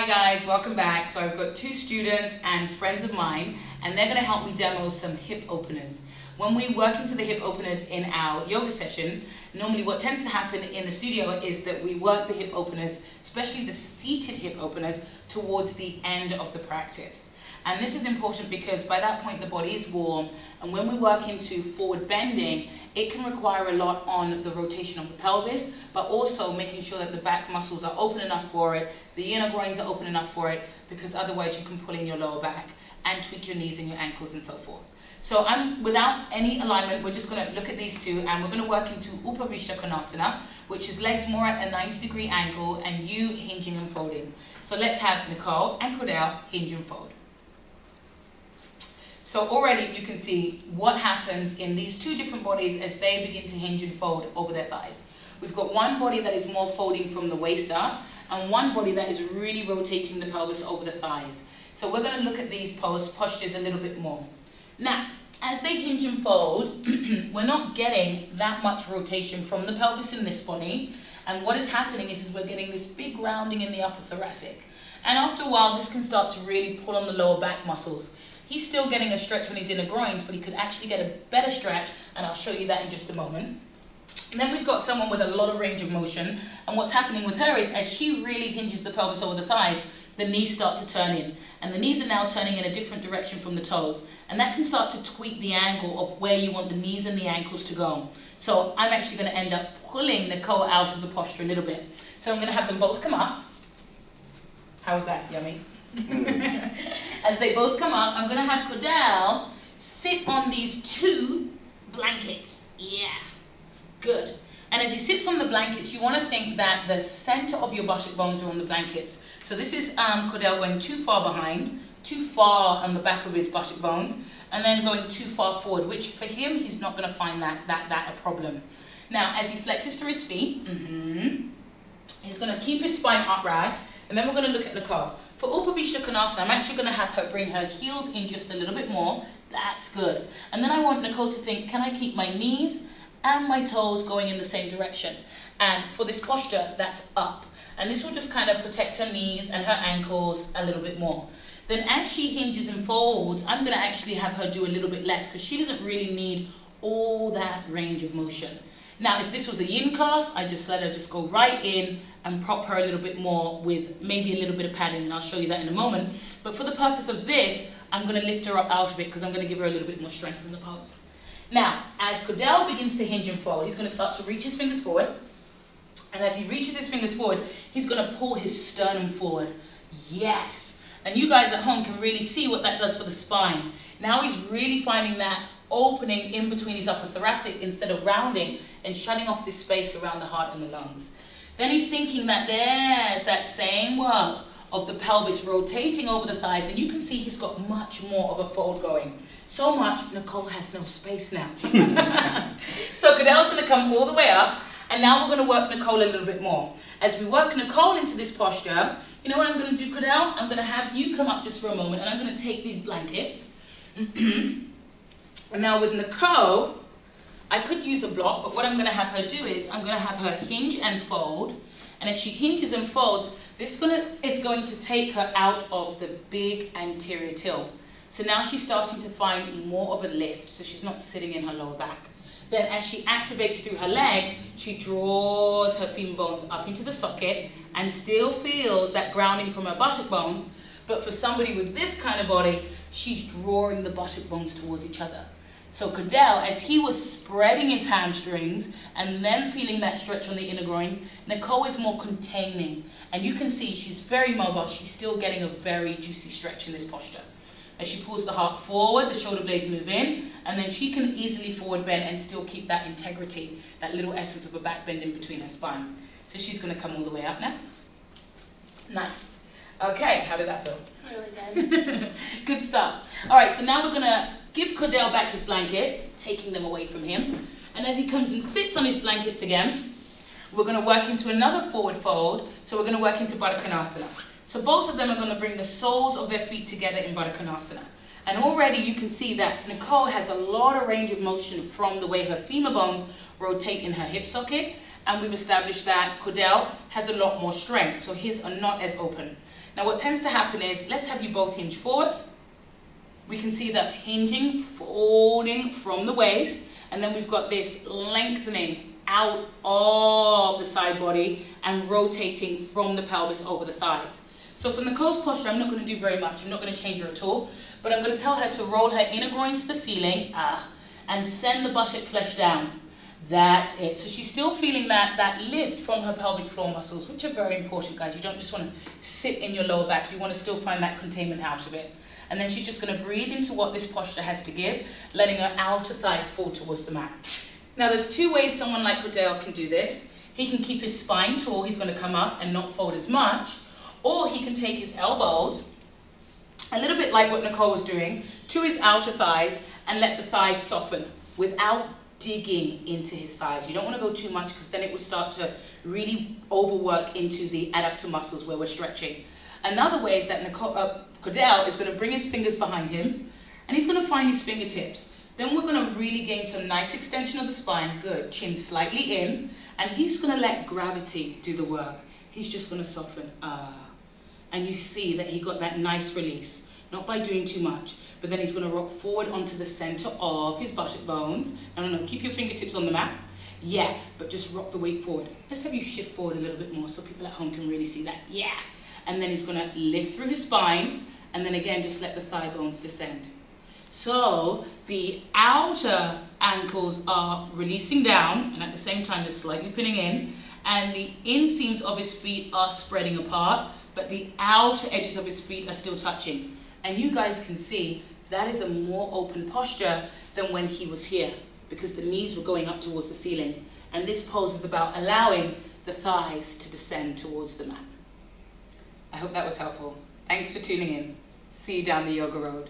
Hi guys, welcome back. So I've got two students and friends of mine, and they're going to help me demo some hip openers. When we work into the hip openers in our yoga session, normally what tends to happen in the studio is that we work the hip openers, especially the seated hip openers, towards the end of the practice. And this is important because by that point the body is warm, and when we work into forward bending, it can require a lot on the rotation of the pelvis, but also making sure that the back muscles are open enough for it, the inner groins are open enough for it, because otherwise you can pull in your lower back and tweak your knees and your ankles and so forth. So without any alignment, we're just going to look at these two, and we're going to work into Upavishta Konasana, which is legs more at a 90-degree angle and you hinging and folding. So let's have Nicole and Cordell hinge and fold. So already you can see what happens in these two different bodies as they begin to hinge and fold over their thighs. We've got one body that is more folding from the waist up, and one body that is really rotating the pelvis over the thighs. So we're going to look at these postures a little bit more. Now, as they hinge and fold, we're not getting that much rotation from the pelvis in this body, and what is happening is we're getting this big rounding in the upper thoracic. And after a while, this can start to really pull on the lower back muscles. He's still getting a stretch on his inner groins, but he could actually get a better stretch, and I'll show you that in just a moment. And then we've got someone with a lot of range of motion, and what's happening with her is as she really hinges the pelvis over the thighs, the knees start to turn in, and the knees are now turning in a different direction from the toes, and that can start to tweak the angle of where you want the knees and the ankles to go. So I'm actually going to end up pulling Nicole out of the posture a little bit. So I'm going to have them both come up. How was that? Yummy? As they both come up, I'm going to have Cordell sit on these two blankets. Yeah, good. And as he sits on the blankets, you want to think that the center of your buttock bones are on the blankets. So this is Cordell going too far behind, too far on the back of his buttock bones, and then going too far forward, which for him, he's not going to find that a problem. Now, as he flexes to his feet, he's going to keep his spine upright, and then we're going to look at Nicole. For Upavishta Konasana, I'm actually going to have her bring her heels in just a little bit more. That's good. And then I want Nicole to think, can I keep my knees and my toes going in the same direction? And for this posture, that's up. And this will just kind of protect her knees and her ankles a little bit more. Then as she hinges and folds, I'm going to actually have her do a little bit less because she doesn't really need all that range of motion. Now, if this was a yin class, I'd just let her just go right in and prop her a little bit more with maybe a little bit of padding, and I'll show you that in a moment. But for the purpose of this, I'm going to lift her up out of it because I'm going to give her a little bit more strength in the pose. Now, as Cordell begins to hinge and fold, he's going to start to reach his fingers forward. And as he reaches his fingers forward, he's going to pull his sternum forward. Yes! And you guys at home can really see what that does for the spine. Now he's really finding that opening in between his upper thoracic instead of rounding and shutting off this space around the heart and the lungs. Then he's thinking that there's that same work of the pelvis rotating over the thighs, and you can see he's got much more of a fold going. So much, Nicole has no space now. So Cordell's going to come all the way up, and now we're going to work Nicole a little bit more. As we work Nicole into this posture, you know what I'm going to do, Cordell? I'm going to have you come up just for a moment, and I'm going to take these blankets. And now with Nicole, I could use a block, but what I'm going to have her do is I'm going to have her hinge and fold. And as she hinges and folds, this is going to take her out of the big anterior tilt. So now she's starting to find more of a lift, so she's not sitting in her lower back. Then as she activates through her legs, she draws her femur bones up into the socket and still feels that grounding from her buttock bones. But for somebody with this kind of body, she's drawing the buttock bones towards each other. So Cordell, as he was spreading his hamstrings and then feeling that stretch on the inner groins, Nicole is more containing. And you can see she's very mobile. She's still getting a very juicy stretch in this posture. As she pulls the heart forward, the shoulder blades move in, and then she can easily forward bend and still keep that integrity, that little essence of a back bend in between her spine. So she's going to come all the way up now. Nice. Okay, how did that feel? Really good. Good stuff. All right, so now we're going to give Cordell back his blankets, taking them away from him. And as he comes and sits on his blankets again, we're going to work into another forward fold. So we're going to work into Baddha Konasana. So both of them are going to bring the soles of their feet together in Baddha Konasana. And already you can see that Nicole has a lot of range of motion from the way her femur bones rotate in her hip socket. And we've established that Cordell has a lot more strength, so his are not as open. Now what tends to happen is, let's have you both hinge forward. We can see that hinging, folding from the waist, and then we've got this lengthening out of the side body and rotating from the pelvis over the thighs. So from the coast posture, I'm not going to do very much. I'm not going to change her at all, but I'm going to tell her to roll her inner groins to the ceiling, and send the buttock flesh down. That's it. So she's still feeling that lift from her pelvic floor muscles, which are very important, guys. You don't just want to sit in your lower back. You want to still find that containment out of it. And then she's just going to breathe into what this posture has to give, letting her outer thighs fall towards the mat. Now there's two ways someone like Cordell can do this. He can keep his spine tall, he's going to come up and not fold as much, or he can take his elbows, a little bit like what Nicole was doing, to his outer thighs and let the thighs soften without digging into his thighs. You don't want to go too much because then it will start to really overwork into the adductor muscles where we're stretching. Another way is that Cordell is going to bring his fingers behind him and he's going to find his fingertips. Then we're going to really gain some nice extension of the spine. Good. Chin slightly in, and he's going to let gravity do the work. He's just going to soften. And you see that he got that nice release. Not by doing too much, but then he's going to rock forward onto the center of his buttock bones. No, keep your fingertips on the mat. Yeah, but just rock the weight forward. Let's have you shift forward a little bit more so people at home can really see that. Yeah. And then he's going to lift through his spine, and then again, just let the thigh bones descend. So the outer ankles are releasing down, and at the same time, they're slightly pinning in, and the inseams of his feet are spreading apart, but the outer edges of his feet are still touching. And you guys can see that is a more open posture than when he was here, because the knees were going up towards the ceiling. And this pose is about allowing the thighs to descend towards the mat. I hope that was helpful. Thanks for tuning in. See you down the yoga road.